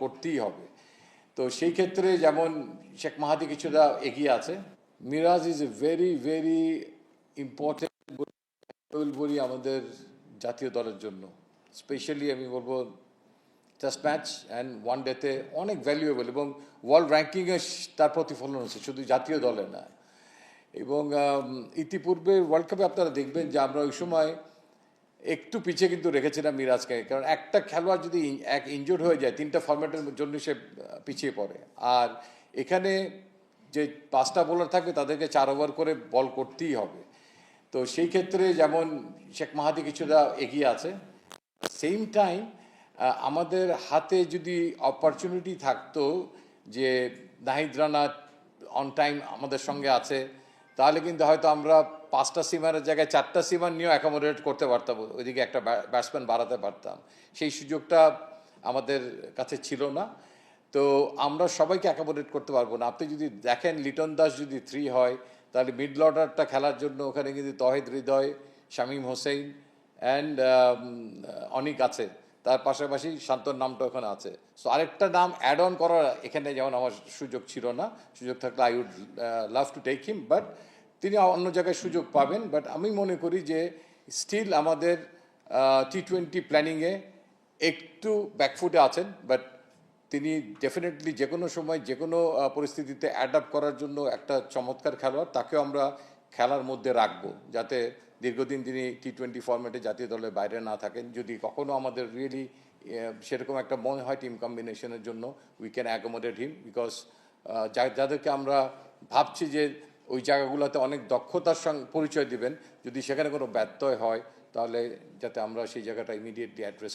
করতেই হবে। তো সেই ক্ষেত্রে যেমন শেখ মাহাদি কিছুটা এগিয়ে আছে। Miraz is a very very important বলি আমাদের জাতীয় দলের জন্য। স্পেশালি আমি বলবো টেস্ট ম্যাচ অ্যান্ড ওয়ান ডেতে অনেক ভ্যালুয়েবল, এবং ওয়ার্ল্ড র্যাঙ্কিংয়ে তার প্রতিফলন হচ্ছে, শুধু জাতীয় দলে না। এবং ইতিপূর্বে ওয়ার্ল্ড কাপে আপনারা দেখবেন যে আমরা ওই সময় একটু পিছিয়ে কিন্তু রেখেছিলাম মিরাজকে, কারণ একটা খেলোয়াড় যদি এক ইনজোর্ড হয়ে যায় 3টা ফরম্যাটের জন্য সে পিছিয়ে পড়ে। আর এখানে যে 5টা বোলার থাকবে তাদেরকে 4 ওভার করে বল করতেই হবে। তো সেই ক্ষেত্রে যেমন শেখ মাহাদি কিছুটা এগিয়ে আছে, সেম টাইম আমাদের হাতে যদি অপরচুনিটি থাকতো যে নাহিদ রানা অন টাইম আমাদের সঙ্গে আছে, তাহলে কিন্তু হয়তো আমরা 5টা সিমারের জায়গায় 4টা সিমার নিয়েও অ্যাকোমোডেট করতে পারতাম, ওইদিকে একটা ব্যাটসম্যান বাড়াতে পারতাম। সেই সুযোগটা আমাদের কাছে ছিল না। তো আমরা সবাইকে অ্যাকোমোডেট করতে পারবো না। আপনি যদি দেখেন লিটন দাস যদি 3 হয়, তাহলে মিডল অর্ডারটা খেলার জন্য ওখানে কিন্তু তহিদ হৃদয়, শামীম হোসেন অ্যান্ড অনিক আছে, তার পাশাপাশি শান্তর নামটা ওখানে আছে। সো আরেকটা নাম অ্যাড অন করার এখানে যেমন আমার সুযোগ ছিল না, সুযোগ থাকলে I would love to take him, but তিনি অন্য জায়গায় সুযোগ পাবেন। বাট আমি মনে করি যে স্টিল আমাদের T20 প্ল্যানিংয়ে একটু ব্যাকফুটে আছেন, বাট তিনি ডেফিনেটলি যে কোনো সময় যে কোনো পরিস্থিতিতে অ্যাডাপ্ট করার জন্য একটা চমৎকার খেলোয়াড়। তাকেও আমরা খেলার মধ্যে রাখবো, যাতে দীর্ঘদিন তিনি T20 ফরম্যাটে জাতীয় দলের বাইরে না থাকেন। যদি কখনো আমাদের রিয়েলি সেরকম একটা মনে হয় টিম কম্বিনেশনের জন্য, we can accommodate him, because যাদেরকে আমরা ভাবছি যে ওই জায়গাগুলোতে অনেক দক্ষতার সঙ্গে পরিচয় দিবেন, যদি সেখানে কোনো ব্যত্যয় হয় তাহলে যাতে আমরা সেই জায়গাটা ইমিডিয়েটলি অ্যাড্রেস